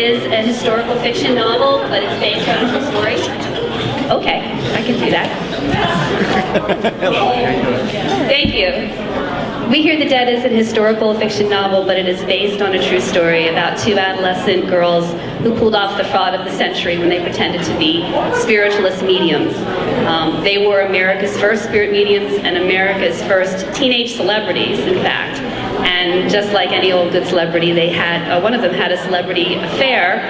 is a historical fiction novel, but it's based on a true story. Okay, I can do that. Thank you. We Hear the Dead is a historical fiction novel, but it is based on a true story about two adolescent girls who pulled off the fraud of the century when they pretended to be spiritualist mediums. They were America's first spirit mediums and America's first teenage celebrities, in fact. And just like any old good celebrity, they had one of them had a celebrity affair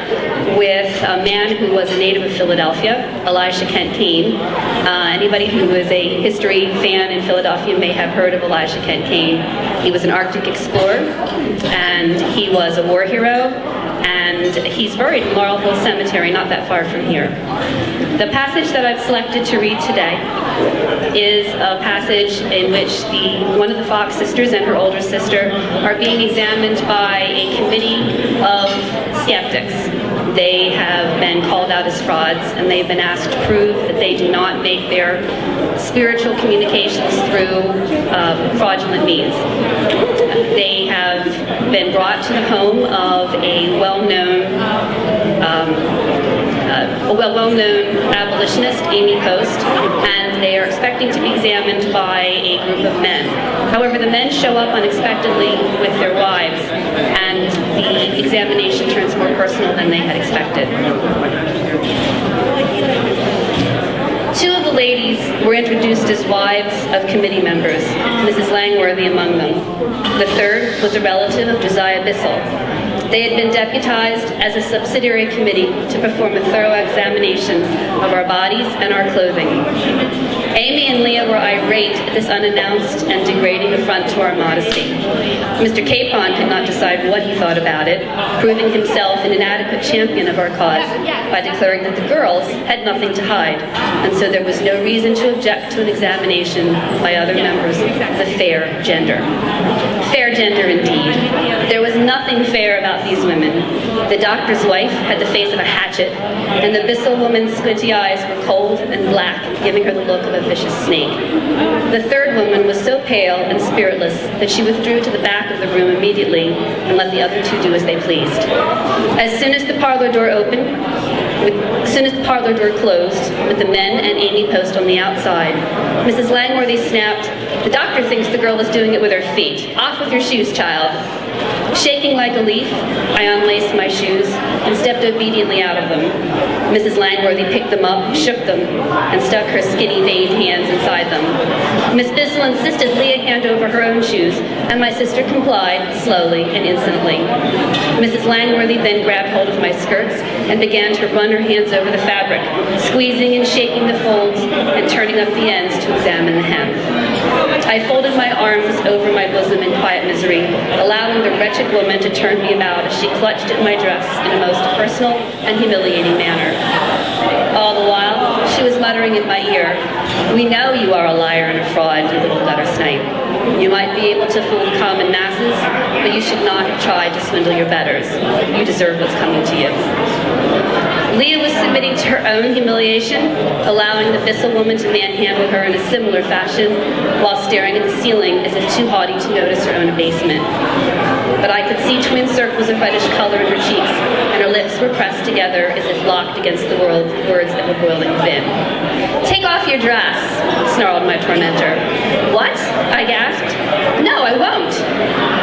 with a man who was a native of Philadelphia, Elisha Kent Kane. Anybody who is a history fan in Philadelphia may have heard of Elisha Kent Kane. He was an Arctic explorer, and he was a war hero, and he's buried in Laurel Hill Cemetery, not that far from here. The passage that I've selected to read today is a passage in which one of the Fox sisters and her older sister are being examined by a committee of skeptics. They have been called out as frauds, and they've been asked to prove that they do not make their spiritual communications through fraudulent means. They have been brought to the home of a well-known abolitionist, Amy Post, and they are expecting to be examined by a group of men. However, the men show up unexpectedly with their wives, and the examination turns more personal than they had expected. Two of the ladies were introduced as wives of committee members, Mrs. Langworthy among them. The third was a relative of Josiah Bissell. They had been deputized as a subsidiary committee to perform a thorough examination of our bodies and our clothing. Amy and Leah were irate at this unannounced and degrading affront to our modesty. Mr. Capon could not decide what he thought about it, proving himself an inadequate champion of our cause by declaring that the girls had nothing to hide, and so there was no reason to object to an examination by other members of the fair gender. Fair gender indeed. There was nothing fair about these women. The doctor's wife had the face of a hatchet, and the Bissell woman's squinty eyes were cold and black, giving her the look of a vicious snake. The third woman was so pale and spiritless that she withdrew to the back of the room immediately and let the other two do as they pleased. As soon as the parlor door closed, with the men and Amy Post on the outside, Mrs. Langworthy snapped, "The doctor thinks the girl is doing it with her feet. Off with your shoes, child." Shaking like a leaf, I unlaced my shoes and stepped obediently out of them. Mrs. Langworthy picked them up, shook them, and stuck her skinny, veined hands inside them. Miss Bissell insisted Leah hand over her own shoes, and my sister complied, slowly and insolently. Mrs. Langworthy then grabbed hold of my skirts and began to run her hands over the fabric, squeezing and shaking the folds and turning up the ends to examine the hem. I folded my arms over my bosom in quiet misery, allowing the wretched woman to turn me about as she clutched at my dress in a most personal and humiliating manner. All the while, she was muttering in my ear, "We know you are a liar and a fraud, you little gutter snipe. You might be able to fool the common masses, but you should not have tried to swindle your betters. You deserve what's coming to you." Leah was submitting to her own humiliation, allowing the Bissell woman to manhandle her in a similar fashion, while staring at the ceiling as if too haughty to notice her own abasement. But I could see twin circles of reddish color in her cheeks, and her lips were pressed together as if locked against the words that were boiling within. "Take off your dress," snarled my tormentor. "What?" I gasped. "No, I won't.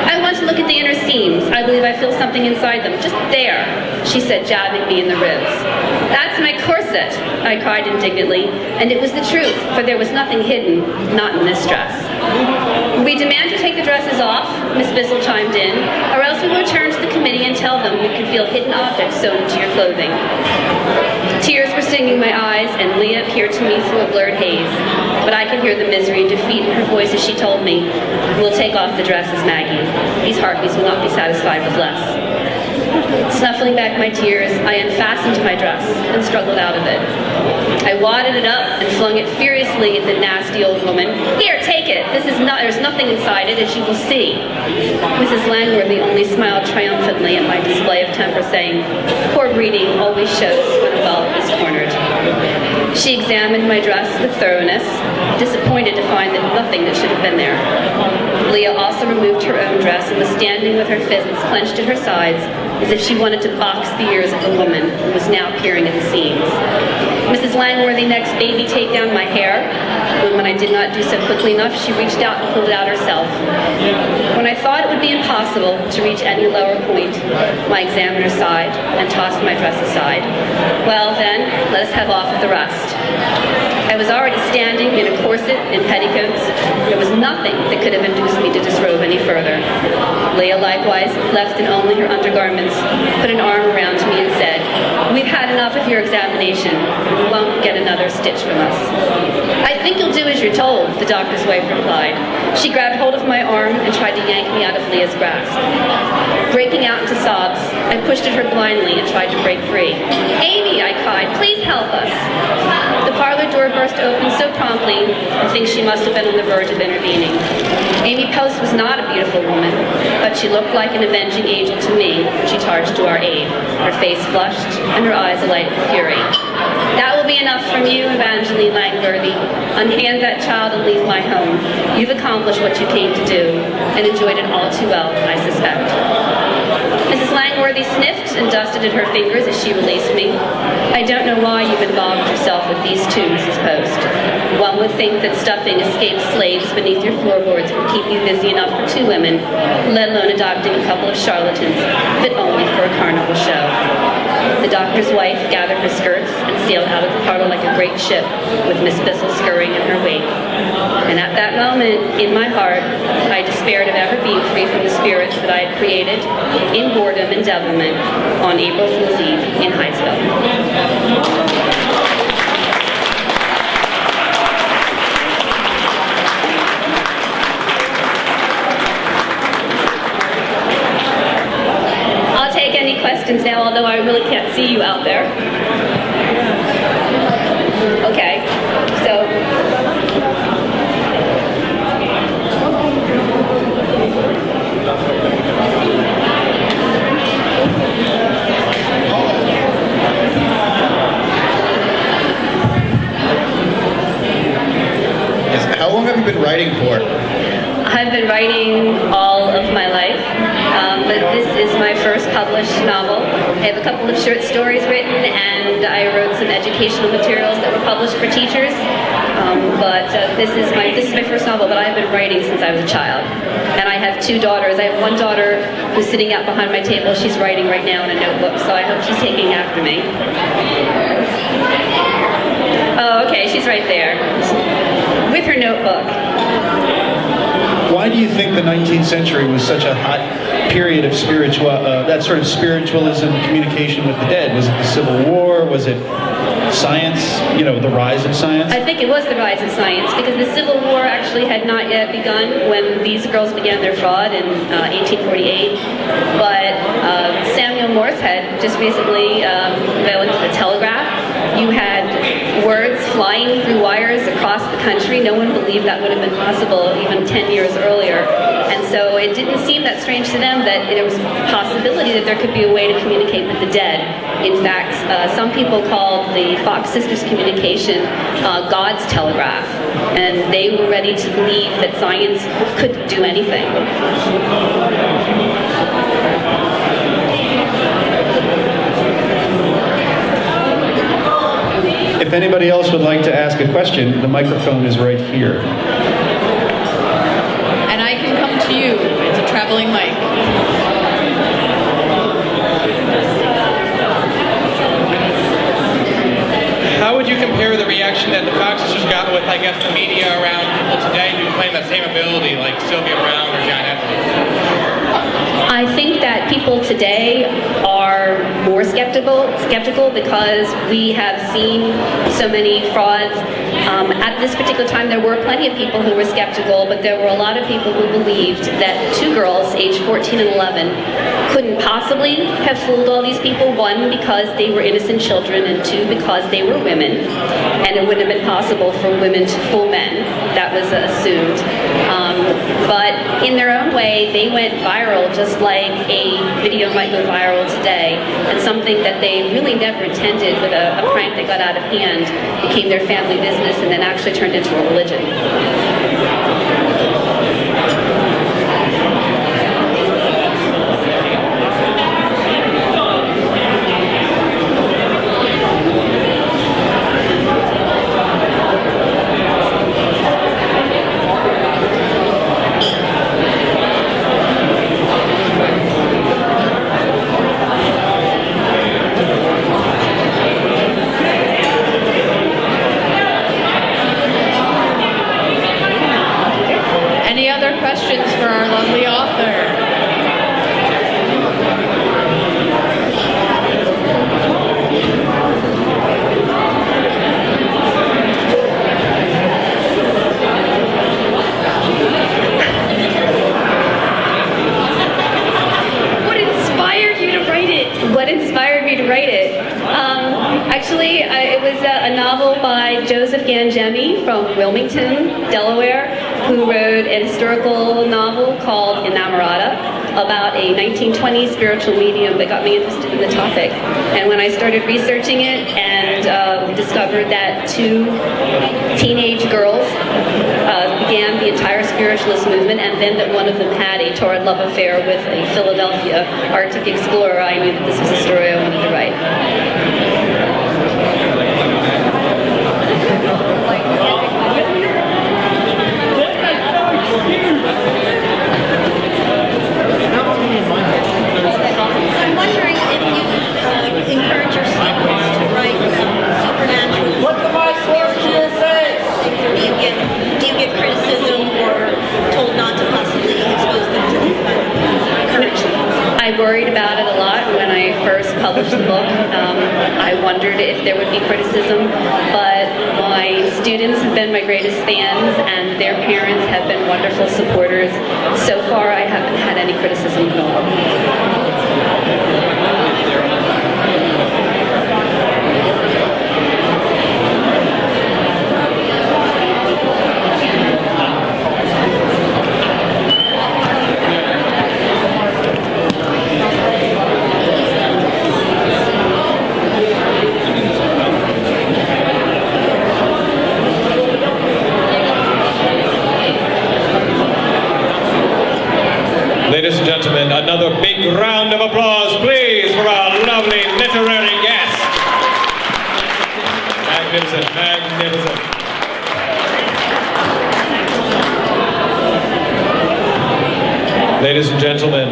I want to look at the inner seams. I believe I feel something inside them, just there," she said, jabbing me in the ribs. "That's my corset," I cried indignantly, and it was the truth, for there was nothing hidden, not in this dress. "We demand to take the dresses off," Miss Bissell chimed in, "or else we will return to the committee and tell them we can feel hidden objects sewn into your clothing." Tears were stinging my eyes, and Leah appeared to me through a blurred haze, but I could hear the misery and defeat in her voice as she told me, "We'll take off the dresses, Maggie. These harpies will not be satisfied with less." Snuffling back my tears, I unfastened my dress and struggled out of it. I wadded it up and flung it furiously at the nasty old woman. "Here, take it. There's nothing inside it, as you will see." Mrs. Langworthy only smiled triumphantly at my display of temper, saying, "Poor breeding always shows when a wealth is cornered." She examined my dress with thoroughness, disappointed to find that nothing that should have been there. Leah also removed her own dress and was standing with her fists clenched at her sides, as if she wanted to box the ears of the woman who was now peering at the seams. Mrs. Langworthy next made me take down my hair, and when I did not do so quickly enough, she reached out and pulled it out herself. When I thought it would be impossible to reach any lower point, my examiner sighed and tossed my dress aside. Well then, let us have off with the rest. I was already standing in a corset and petticoats. There was nothing that could have induced me to disrobe any further. Leah likewise, left in only her undergarments, put an arm around me and said, "We've had enough of your examination. You won't get another stitch from us." "I think you'll do as you're told," the doctor's wife replied. She grabbed hold of my arm and tried to yank me out of Leah's grasp. Breaking out into sobs, I pushed at her blindly and tried to break free. "Amy," I cried, "please help us." The parlor door burst open so promptly, I think she must have been on the verge of intervening. Amy Post was not a beautiful woman, but she looked like an avenging angel to me when she charged to our aid, her face flushed and her eyes alight with fury. "That will be enough from you, Evangeline Langworthy. Unhand that child and leave my home. You've accomplished what you came to do, and enjoyed it all too well, I suspect." Mrs. Langworthy sniffed and dusted at her fingers as she released me. "I don't know why you've involved yourself with these two, Mrs. Post. One would think that stuffing escaped slaves beneath your floorboards would keep you busy enough for two women, let alone adopting a couple of charlatans, fit only for a carnival show." The doctor's wife gathered her skirts and sailed out of the parlor like a great ship, with Miss Bissell scurrying in her wake. And at that moment, in my heart, I despaired of ever being free from the spirits that I had created in boredom and devilment on April Fool's Eve in Hydesville. Questions now, although I really can't see you out there. Okay, so how long have you been writing for? I've been writing all of my life, but this is my first published novel. I have a couple of short stories written, and I wrote some educational materials that were published for teachers. But this is my first novel, but I've been writing since I was a child. And I have two daughters. I have one daughter who's sitting out behind my table. She's writing right now in a notebook, so I hope she's taking after me. Oh, okay, she's right there with her notebook. Why do you think the 19th century was such a hot period of that sort of spiritualism, communication with the dead? Was it the Civil War? Was it science, the rise of science? I think it was the rise of science, because the Civil War actually had not yet begun when these girls began their fraud in 1848. But Samuel Morse had just recently invented the telegraph. You had words flying through wires across the country. No one believed that would have been possible even 10 years earlier. And so it didn't seem that strange to them that there was a possibility that there could be a way to communicate with the dead. In fact, some people called the Fox Sisters communication God's telegraph. And they were ready to believe that science could do anything. If anybody else would like to ask a question, the microphone is right here. And I can come to you. It's a traveling mic. How would you compare the reaction that the Fox Sisters got with, I guess, the media around people today who claim that same ability, like Sylvia Browne or John Edwards? I think that people today are more skeptical because we have seen so many frauds At this particular time, there were plenty of people who were skeptical, but there were a lot of people who believed that two girls, aged 14 and 11, couldn't possibly have fooled all these people. One, because they were innocent children, and two, because they were women, and it wouldn't have been possible for women to fool men. That was assumed. But in their own way, they went viral, just like a video might go viral today, and something that they really never intended, with a prank that got out of hand, became their family business and then actually turned into a religion. Questions for our lovely author? What inspired you to write it? What inspired me to write it? Actually, it was a novel by Joseph Gangemi from Wilmington, Delaware, who wrote a historical novel called Inamorata about a 1920s spiritual medium that got me interested in the topic. And when I started researching it and discovered that two teenage girls began the entire spiritualist movement, and then that one of them had a torrid love affair with a Philadelphia Arctic explorer, I knew that this was a story I wanted to write. I'm wondering if you encourage your students to write supernatural. What the vice lord to your face? Do you get criticism or told not to possibly expose them to these kinds of encouragement? I worried about it a lot when I first published the book. I wondered if there would be criticism, but my students have been my greatest fans, and their parents have been wonderful supporters. So far, I haven't had any criticism at all. Ladies and gentlemen, another big round of applause, please, for our lovely literary guest. Magnificent, magnificent. Ladies and gentlemen,